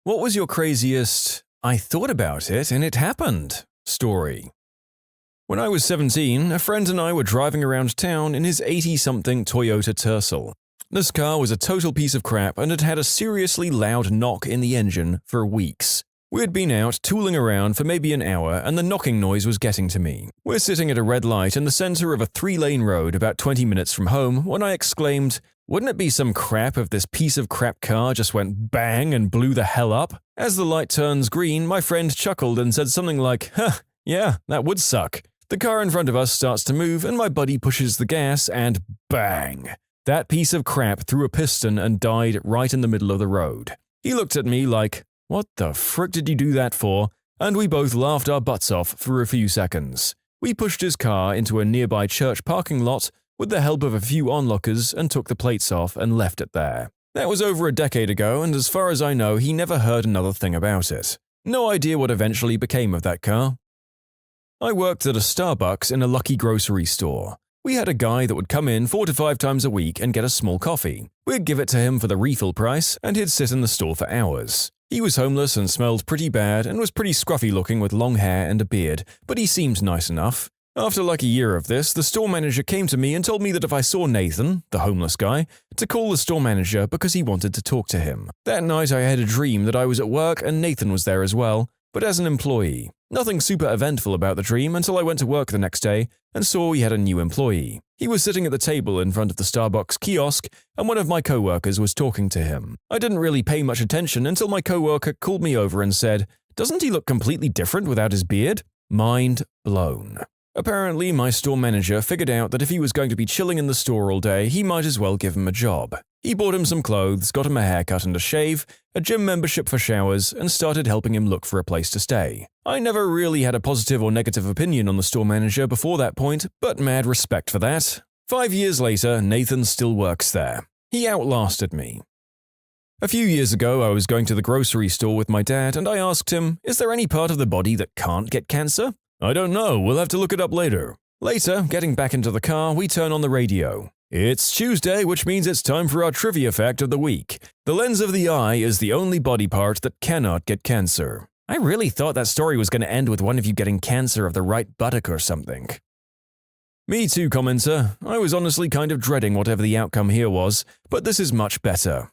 What was your craziest, I thought about it and it happened story? When I was 17, a friend and I were driving around town in his 80-something Toyota Tercel. This car was a total piece of crap and had had a seriously loud knock in the engine for weeks. We had been out tooling around for maybe an hour and the knocking noise was getting to me. We're sitting at a red light in the center of a 3-lane road about 20 minutes from home when I exclaimed, "Wouldn't it be some crap if this piece of crap car just went bang and blew the hell up?" As the light turns green, my friend chuckled and said something like, yeah, that would suck." The car in front of us starts to move and my buddy pushes the gas and bang! That piece of crap threw a piston and died right in the middle of the road. He looked at me like, "What the frick did you do that for?" And we both laughed our butts off for a few seconds. We pushed his car into a nearby church parking lot with the help of a few onlookers and took the plates off and left it there. That was over a decade ago, and as far as I know, he never heard another thing about it. No idea what eventually became of that car. I worked at a Starbucks in a Lucky grocery store. We had a guy that would come in 4 to 5 times a week and get a small coffee. We'd give it to him for the refill price, and he'd sit in the store for hours. He was homeless and smelled pretty bad and was pretty scruffy looking with long hair and a beard, but he seemed nice enough. After like a year of this, the store manager came to me and told me that if I saw Nathan, the homeless guy, to call the store manager because he wanted to talk to him. That night I had a dream that I was at work and Nathan was there as well, but as an employee. Nothing super eventful about the dream until I went to work the next day and saw we had a new employee. He was sitting at the table in front of the Starbucks kiosk and one of my coworkers was talking to him. I didn't really pay much attention until my coworker called me over and said, "Doesn't he look completely different without his beard?" Mind blown. Apparently, my store manager figured out that if he was going to be chilling in the store all day, he might as well give him a job. He bought him some clothes, got him a haircut and a shave, a gym membership for showers, and started helping him look for a place to stay. I never really had a positive or negative opinion on the store manager before that point, but mad respect for that. 5 years later, Nathan still works there. He outlasted me. A few years ago, I was going to the grocery store with my dad and I asked him, "Is there any part of the body that can't get cancer?" "I don't know, we'll have to look it up later." Later, getting back into the car, we turn on the radio. It's Tuesday, which means it's time for our trivia fact of the week. The lens of the eye is the only body part that cannot get cancer. I really thought that story was going to end with one of you getting cancer of the right buttock or something. Me too, commenter. I was honestly kind of dreading whatever the outcome here was, but this is much better.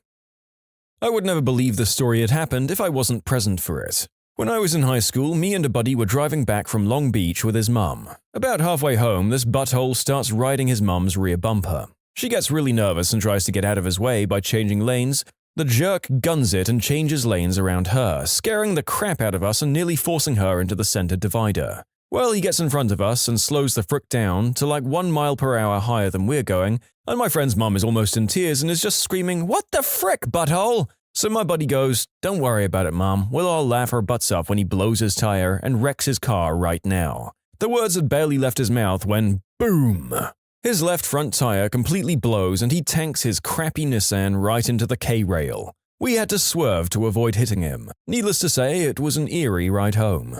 I would never believe this story had happened if I wasn't present for it. When I was in high school, me and a buddy were driving back from Long Beach with his mum. About halfway home, this butthole starts riding his mum's rear bumper. She gets really nervous and tries to get out of his way by changing lanes. The jerk guns it and changes lanes around her, scaring the crap out of us and nearly forcing her into the center divider. Well, he gets in front of us and slows the frick down to like 1 mile per hour higher than we're going, and my friend's mum is almost in tears and is just screaming, "What the frick, butthole?" So my buddy goes, "Don't worry about it, Mom. We'll all laugh our butts off when he blows his tire and wrecks his car right now." The words had barely left his mouth when, boom! His left front tire completely blows and he tanks his crappy Nissan right into the K-rail. We had to swerve to avoid hitting him. Needless to say, it was an eerie ride home.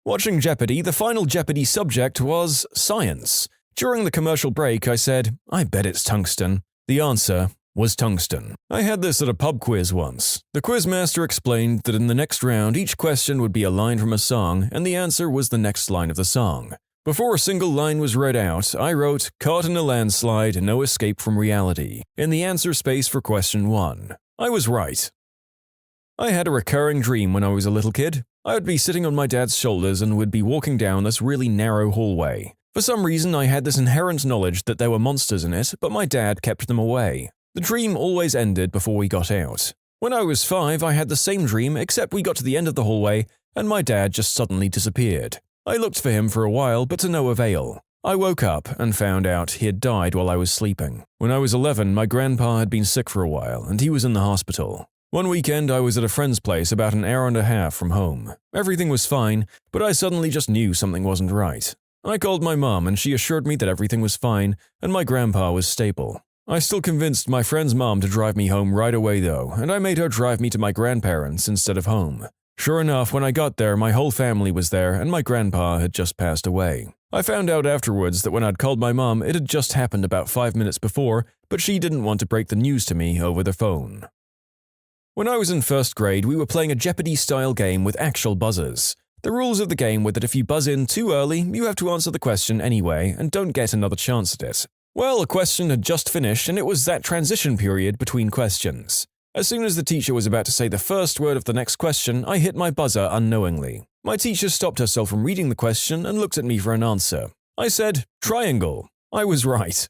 Watching Jeopardy, the final Jeopardy subject was science. During the commercial break, I said, "I bet it's tungsten." The answer was tungsten. I had this at a pub quiz once. The quizmaster explained that in the next round each question would be a line from a song and the answer was the next line of the song. Before a single line was read out, I wrote, "Caught in a landslide, no escape from reality," in the answer space for question 1. I was right. I had a recurring dream when I was a little kid. I would be sitting on my dad's shoulders and would be walking down this really narrow hallway. For some reason I had this inherent knowledge that there were monsters in it, but my dad kept them away. The dream always ended before we got out. When I was 5, I had the same dream except we got to the end of the hallway and my dad just suddenly disappeared. I looked for him for a while, but to no avail. I woke up and found out he had died while I was sleeping. When I was 11, my grandpa had been sick for a while and he was in the hospital. One weekend I was at a friend's place about an hour and a half from home. Everything was fine, but I suddenly just knew something wasn't right. I called my mom and she assured me that everything was fine and my grandpa was stable. I still convinced my friend's mom to drive me home right away though, and I made her drive me to my grandparents instead of home. Sure enough, when I got there, my whole family was there and my grandpa had just passed away. I found out afterwards that when I'd called my mom, it had just happened about 5 minutes before, but she didn't want to break the news to me over the phone. When I was in first grade, we were playing a Jeopardy-style game with actual buzzers. The rules of the game were that if you buzz in too early, you have to answer the question anyway and don't get another chance at it. Well, a question had just finished and it was that transition period between questions. As soon as the teacher was about to say the first word of the next question, I hit my buzzer unknowingly. My teacher stopped herself from reading the question and looked at me for an answer. I said, "Triangle." I was right.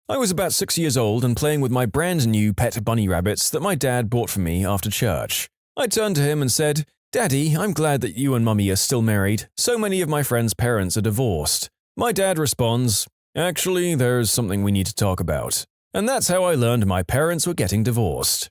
I was about 6 years old and playing with my brand new pet bunny rabbits that my dad bought for me after church. I turned to him and said, "Daddy, I'm glad that you and Mummy are still married. So many of my friends' parents are divorced." My dad responds, "Actually, there's something we need to talk about." And that's how I learned my parents were getting divorced.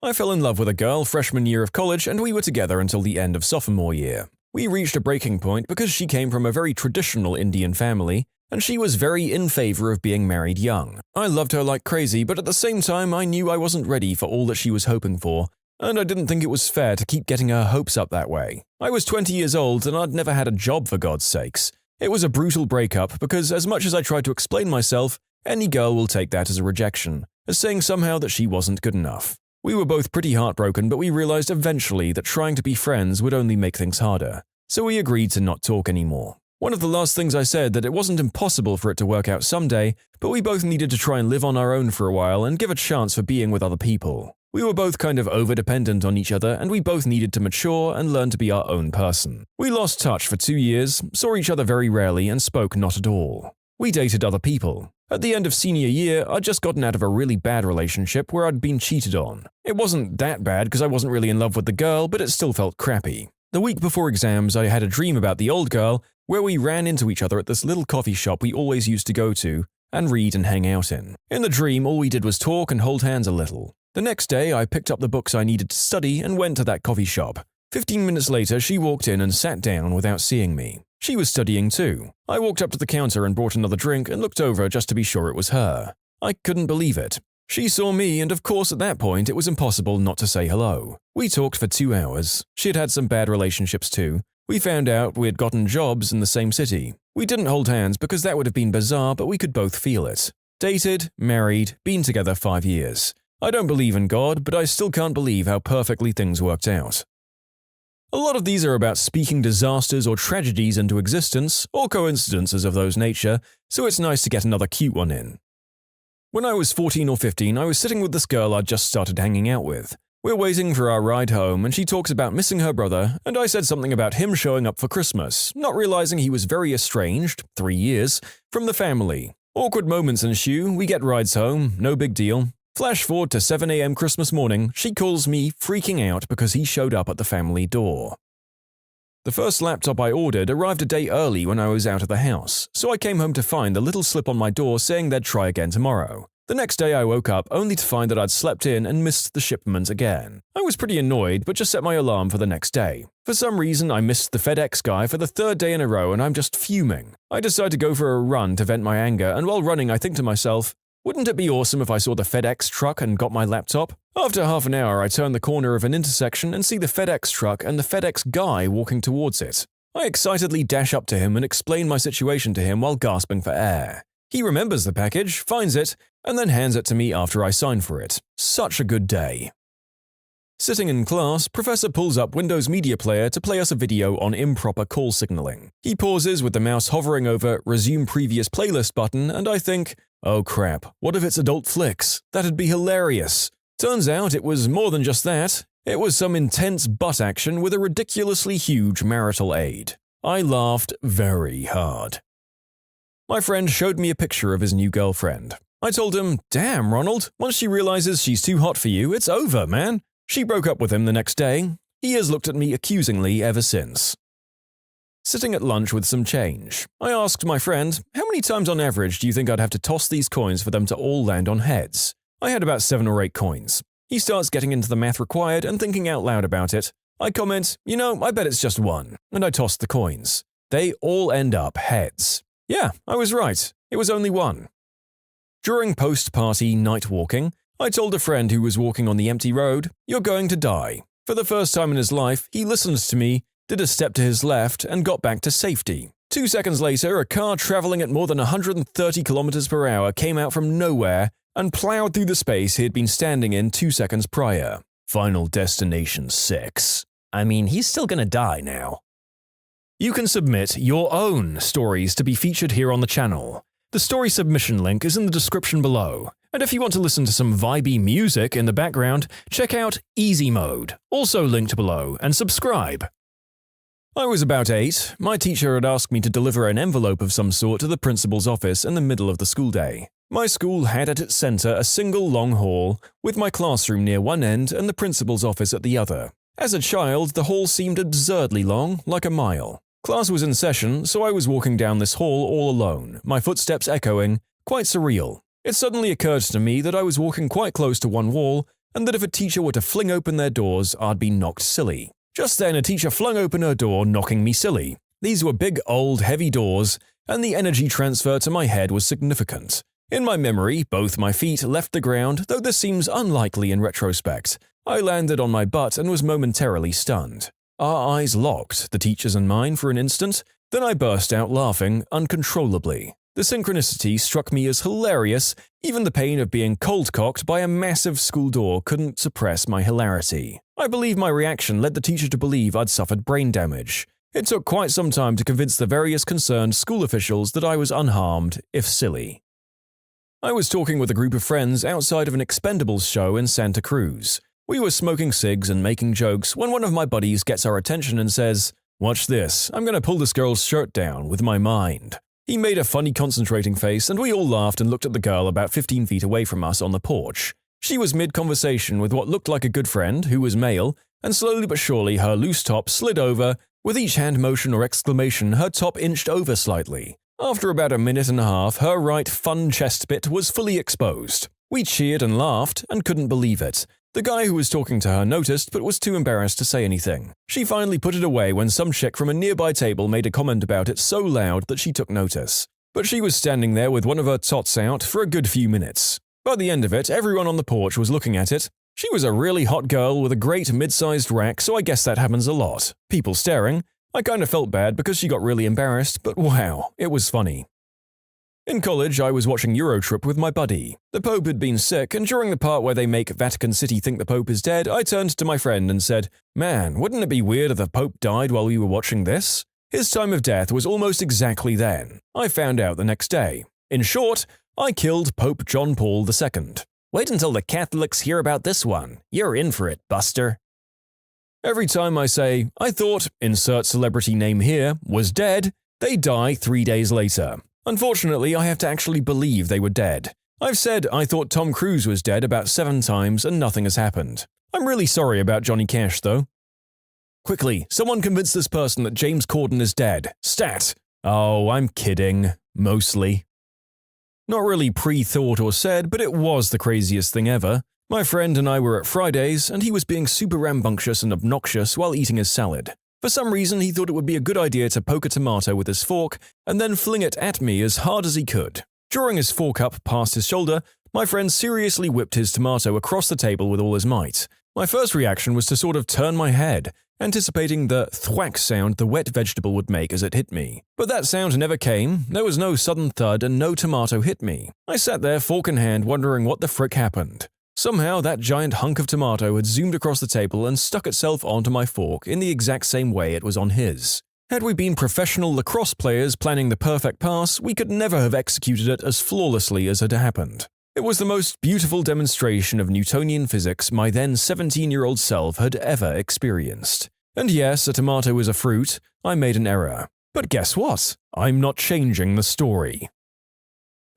I fell in love with a girl freshman year of college and we were together until the end of sophomore year. We reached a breaking point because she came from a very traditional Indian family, and she was very in favor of being married young. I loved her like crazy, but at the same time I knew I wasn't ready for all that she was hoping for, and I didn't think it was fair to keep getting her hopes up that way. I was 20 years old and I'd never had a job for God's sakes. It was a brutal breakup because as much as I tried to explain myself, any girl will take that as a rejection, as saying somehow that she wasn't good enough. We were both pretty heartbroken, but we realized eventually that trying to be friends would only make things harder, so we agreed to not talk anymore. One of the last things I said that it wasn't impossible for it to work out someday, but we both needed to try and live on our own for a while and give a chance for being with other people. We were both kind of over-dependent on each other and we both needed to mature and learn to be our own person. We lost touch for 2 years, saw each other very rarely and spoke not at all. We dated other people. At the end of senior year, I'd just gotten out of a really bad relationship where I'd been cheated on. It wasn't that bad because I wasn't really in love with the girl, but it still felt crappy. The week before exams, I had a dream about the old girl where we ran into each other at this little coffee shop we always used to go to and read and hang out in. In the dream, all we did was talk and hold hands a little. The next day, I picked up the books I needed to study and went to that coffee shop. 15 minutes later, she walked in and sat down without seeing me. She was studying too. I walked up to the counter and brought another drink and looked over just to be sure it was her. I couldn't believe it. She saw me and of course at that point it was impossible not to say hello. We talked for 2 hours. She had had some bad relationships too. We found out we had gotten jobs in the same city. We didn't hold hands because that would have been bizarre, but we could both feel it. Dated, married, been together 5 years. I don't believe in God, but I still can't believe how perfectly things worked out. A lot of these are about speaking disasters or tragedies into existence, or coincidences of those nature, so it's nice to get another cute one in. When I was 14 or 15, I was sitting with this girl I'd just started hanging out with. We're waiting for our ride home and she talks about missing her brother, and I said something about him showing up for Christmas, not realizing he was very estranged, 3 years, from the family. Awkward moments ensue, we get rides home, no big deal. Flash forward to 7 a.m. Christmas morning, she calls me freaking out because he showed up at the family door. The first laptop I ordered arrived a day early when I was out of the house, so I came home to find the little slip on my door saying they'd try again tomorrow. The next day I woke up only to find that I'd slept in and missed the shipment again. I was pretty annoyed but just set my alarm for the next day. For some reason I missed the FedEx guy for the 3rd day in a row and I'm just fuming. I decide to go for a run to vent my anger, and while running I think to myself, wouldn't it be awesome if I saw the FedEx truck and got my laptop? After half an hour, I turn the corner of an intersection and see the FedEx truck and the FedEx guy walking towards it. I excitedly dash up to him and explain my situation to him while gasping for air. He remembers the package, finds it, and then hands it to me after I sign for it. Such a good day. Sitting in class, Professor pulls up Windows Media Player to play us a video on improper call signaling. He pauses with the mouse hovering over Resume Previous Playlist button, and I think, oh crap, what if it's adult flicks? That'd be hilarious. Turns out it was more than just that. It was some intense butt action with a ridiculously huge marital aid. I laughed very hard. My friend showed me a picture of his new girlfriend. I told him, "Damn, Ronald, once she realizes she's too hot for you, it's over, man." She broke up with him the next day. He has looked at me accusingly ever since. Sitting at lunch with some change, I asked my friend, "How many times on average do you think I'd have to toss these coins for them to all land on heads?" I had about 7 or 8 coins. He starts getting into the math required and thinking out loud about it. I comment, I bet it's just 1, and I toss the coins. They all end up heads. Yeah, I was right. It was only 1. During post-party night walking, I told a friend who was walking on the empty road, "You're going to die." For the first time in his life, he listened to me, did a step to his left, and got back to safety. 2 seconds later, a car traveling at more than 130 kilometers per hour came out from nowhere and plowed through the space he had been standing in 2 seconds prior. Final Destination 6. I mean, he's still gonna die now. You can submit your own stories to be featured here on the channel. The story submission link is in the description below. And if you want to listen to some vibey music in the background, check out Easy Mode, also linked below, and subscribe. I was about 8. My teacher had asked me to deliver an envelope of some sort to the principal's office in the middle of the school day. My school had at its center a single long hall, with my classroom near one end and the principal's office at the other. As a child, the hall seemed absurdly long, like a mile. Class was in session, so I was walking down this hall all alone, my footsteps echoing, quite surreal. It suddenly occurred to me that I was walking quite close to one wall, and that if a teacher were to fling open their doors, I'd be knocked silly. Just then, a teacher flung open her door, knocking me silly. These were big, old, heavy doors, and the energy transfer to my head was significant. In my memory, both my feet left the ground, though this seems unlikely in retrospect. I landed on my butt and was momentarily stunned. Our eyes locked, the teacher's and mine, for an instant, then I burst out laughing uncontrollably. The synchronicity struck me as hilarious. Even the pain of being cold-cocked by a massive school door couldn't suppress my hilarity. I believe my reaction led the teacher to believe I'd suffered brain damage. It took quite some time to convince the various concerned school officials that I was unharmed, if silly. I was talking with a group of friends outside of an Expendables show in Santa Cruz. We were smoking cigs and making jokes when one of my buddies gets our attention and says, "Watch this, I'm gonna pull this girl's shirt down with my mind." He made a funny concentrating face and we all laughed and looked at the girl about 15 feet away from us on the porch. She was mid-conversation with what looked like a good friend, who was male, and slowly but surely her loose top slid over. With each hand motion or exclamation, her top inched over slightly. After about a minute and a half, her right fun chest bit was fully exposed. We cheered and laughed and couldn't believe it. The guy who was talking to her noticed but was too embarrassed to say anything. She finally put it away when some chick from a nearby table made a comment about it so loud that she took notice. But she was standing there with one of her tots out for a good few minutes. By the end of it, everyone on the porch was looking at it. She was a really hot girl with a great mid-sized rack, so I guess that happens a lot. People staring. I kinda felt bad because she got really embarrassed, but wow, it was funny. In college, I was watching Eurotrip with my buddy. The Pope had been sick, and during the part where they make Vatican City think the Pope is dead, I turned to my friend and said, "Man, wouldn't it be weird if the Pope died while we were watching this?" His time of death was almost exactly then. I found out the next day. In short, I killed Pope John Paul II. Wait until the Catholics hear about this one. You're in for it, Buster. Every time I say, "I thought, insert celebrity name here, was dead," they die 3 days later. Unfortunately, I have to actually believe they were dead. I've said I thought Tom Cruise was dead about 7 times and nothing has happened. I'm really sorry about Johnny Cash, though. Quickly, someone convince this person that James Corden is dead. Stat! Oh, I'm kidding. Mostly. Not really pre-thought or said, but it was the craziest thing ever. My friend and I were at Fridays, and he was being super rambunctious and obnoxious while eating his salad. For some reason, he thought it would be a good idea to poke a tomato with his fork and then fling it at me as hard as he could. Drawing his fork up past his shoulder, my friend seriously whipped his tomato across the table with all his might. My first reaction was to sort of turn my head, anticipating the thwack sound the wet vegetable would make as it hit me. But that sound never came, there was no sudden thud and no tomato hit me. I sat there fork in hand wondering what the frick happened. Somehow that giant hunk of tomato had zoomed across the table and stuck itself onto my fork in the exact same way it was on his. Had we been professional lacrosse players planning the perfect pass, we could never have executed it as flawlessly as had happened. It was the most beautiful demonstration of Newtonian physics my then 17-year-old self had ever experienced. And yes, a tomato is a fruit. I made an error. But guess what? I'm not changing the story.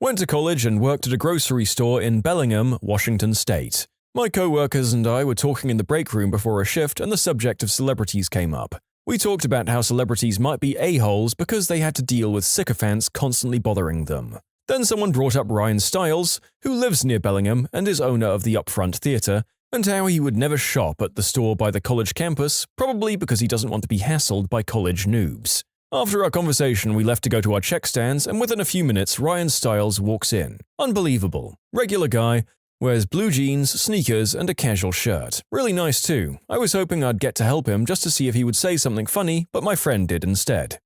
Went to college and worked at a grocery store in Bellingham, Washington State. My co-workers and I were talking in the break room before a shift and the subject of celebrities came up. We talked about how celebrities might be a-holes because they had to deal with sycophants constantly bothering them. Then someone brought up Ryan Stiles, who lives near Bellingham and is owner of the Upfront Theatre, and how he would never shop at the store by the college campus, probably because he doesn't want to be hassled by college noobs. After our conversation, we left to go to our check stands, and within a few minutes, Ryan Stiles walks in. Unbelievable. Regular guy, wears blue jeans, sneakers, and a casual shirt. Really nice too. I was hoping I'd get to help him just to see if he would say something funny, but my friend did instead.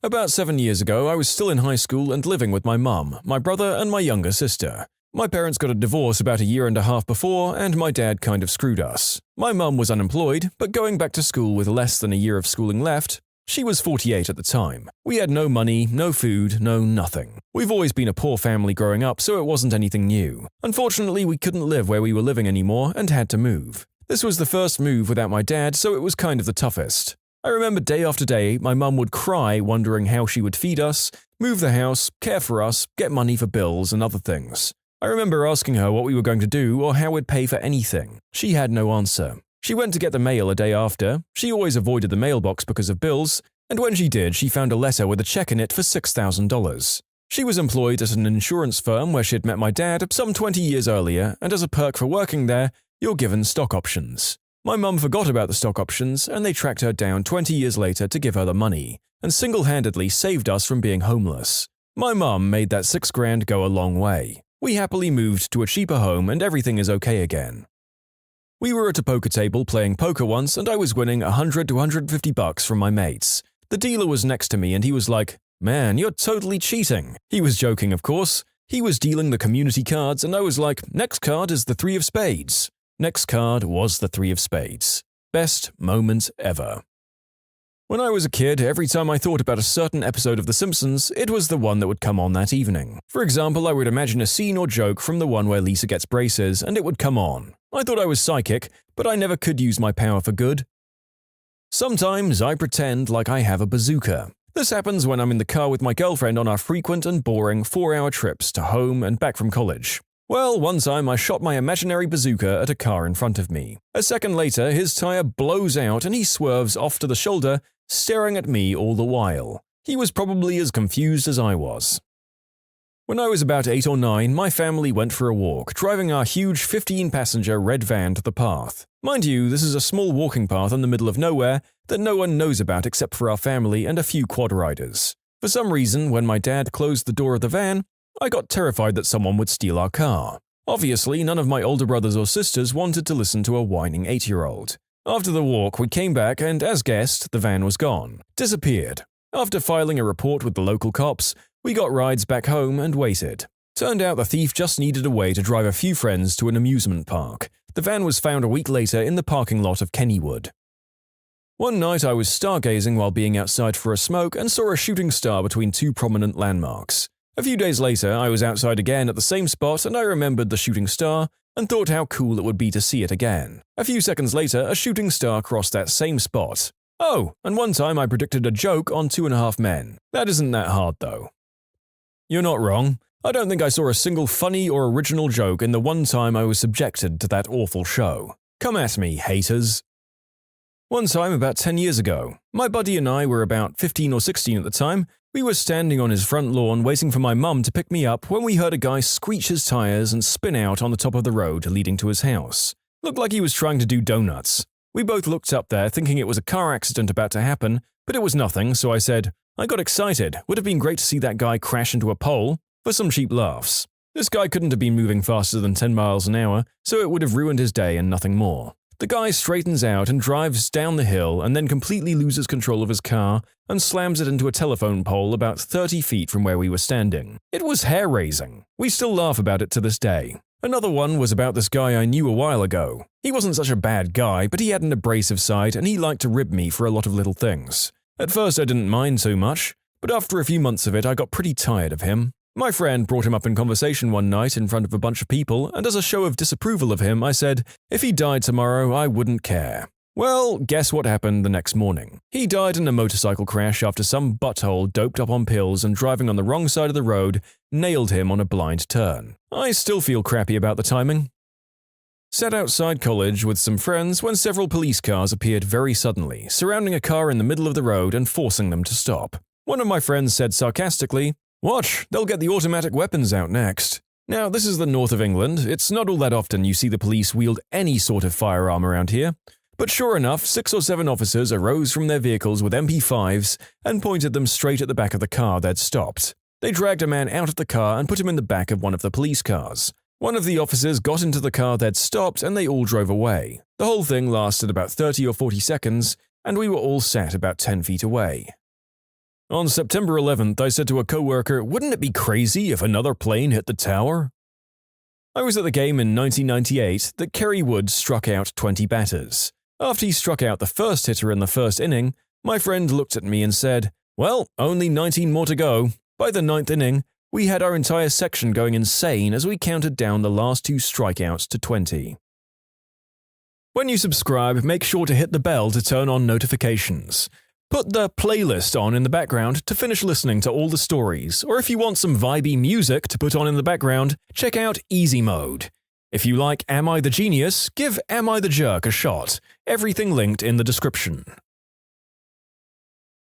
About 7 years ago, I was still in high school and living with my mum, my brother, and my younger sister. My parents got a divorce about a year and a half before, and my dad kind of screwed us. My mum was unemployed, but going back to school with less than a year of schooling left. She was 48 at the time. We had no money, no food, no nothing. We've always been a poor family growing up, so it wasn't anything new. Unfortunately, we couldn't live where we were living anymore and had to move. This was the first move without my dad, so it was kind of the toughest. I remember day after day, my mum would cry wondering how she would feed us, move the house, care for us, get money for bills and other things. I remember asking her what we were going to do or how we'd pay for anything. She had no answer. She went to get the mail a day after. She always avoided the mailbox because of bills, and when she did, she found a letter with a check in it for $6,000. She was employed at an insurance firm where she'd met my dad some 20 years earlier, and as a perk for working there, you're given stock options. My mum forgot about the stock options, and they tracked her down 20 years later to give her the money, and single-handedly saved us from being homeless. My mum made that $6,000 go a long way. We happily moved to a cheaper home, and everything is okay again. We were at a poker table playing poker once, and I was winning $100 to $150 from my mates. The dealer was next to me, and he was like, "Man, you're totally cheating." He was joking, of course. He was dealing the community cards, and I was like, "Next card is the 3 of spades." Next card was the 3 of spades. Best moment ever. When I was a kid, every time I thought about a certain episode of The Simpsons, it was the one that would come on that evening. For example, I would imagine a scene or joke from the one where Lisa gets braces, and it would come on. I thought I was psychic, but I never could use my power for good. Sometimes I pretend like I have a bazooka. This happens when I'm in the car with my girlfriend on our frequent and boring 4-hour trips to home and back from college. Well, one time I shot my imaginary bazooka at a car in front of me. A second later, his tire blows out and he swerves off to the shoulder, staring at me all the while. He was probably as confused as I was. When I was about 8 or 9, my family went for a walk, driving our huge 15-passenger red van to the path. Mind you, this is a small walking path in the middle of nowhere that no one knows about except for our family and a few quad riders. For some reason, when my dad closed the door of the van, I got terrified that someone would steal our car. Obviously, none of my older brothers or sisters wanted to listen to a whining 8-year-old. After the walk, we came back and, as guessed, the van was gone. Disappeared. After filing a report with the local cops, we got rides back home and waited. Turned out the thief just needed a way to drive a few friends to an amusement park. The van was found a week later in the parking lot of Kennywood. One night I was stargazing while being outside for a smoke and saw a shooting star between 2 prominent landmarks. A few days later, I was outside again at the same spot and I remembered the shooting star and thought how cool it would be to see it again. A few seconds later, a shooting star crossed that same spot. Oh, and one time I predicted a joke on 2.5 Men. That isn't that hard though. You're not wrong. I don't think I saw a single funny or original joke in the one time I was subjected to that awful show. Come at me, haters. One time about 10 years ago, my buddy and I were about 15 or 16 at the time. We were standing on his front lawn waiting for my mum to pick me up when we heard a guy screech his tires and spin out on the top of the road leading to his house. Looked like he was trying to do donuts. We both looked up there thinking it was a car accident about to happen, but it was nothing, so I said, I got excited. Would have been great to see that guy crash into a pole, for some cheap laughs. This guy couldn't have been moving faster than 10 miles an hour, so it would have ruined his day and nothing more. The guy straightens out and drives down the hill and then completely loses control of his car and slams it into a telephone pole about 30 feet from where we were standing. It was hair-raising. We still laugh about it to this day. Another one was about this guy I knew a while ago. He wasn't such a bad guy, but he had an abrasive side and he liked to rib me for a lot of little things. At first I didn't mind so much, but after a few months of it I got pretty tired of him. My friend brought him up in conversation one night in front of a bunch of people, and as a show of disapproval of him, I said, if he died tomorrow, I wouldn't care. Well, guess what happened the next morning? He died in a motorcycle crash after some butthole doped up on pills and driving on the wrong side of the road nailed him on a blind turn. I still feel crappy about the timing. Sat outside college with some friends when several police cars appeared very suddenly, surrounding a car in the middle of the road and forcing them to stop. One of my friends said sarcastically, "Watch, they'll get the automatic weapons out next." Now, this is the north of England. It's not all that often you see the police wield any sort of firearm around here. But sure enough, 6 or 7 officers arose from their vehicles with MP5s and pointed them straight at the back of the car they'd stopped. They dragged a man out of the car and put him in the back of one of the police cars. One of the officers got into the car they'd stopped and they all drove away. The whole thing lasted about 30 or 40 seconds, and we were all sat about 10 feet away. On September 11th, I said to a coworker, wouldn't it be crazy if another plane hit the tower? I was at the game in 1998 that Kerry Wood struck out 20 batters. After he struck out the first hitter in the first inning, my friend looked at me and said, "Well, only 19 more to go." By the ninth inning, we had our entire section going insane as we counted down the last 2 strikeouts to 20. When you subscribe, make sure to hit the bell to turn on notifications. Put the playlist on in the background to finish listening to all the stories, or if you want some vibey music to put on in the background, check out Easy Mode. If you like Am I the Genius, give Am I the Jerk a shot. Everything linked in the description.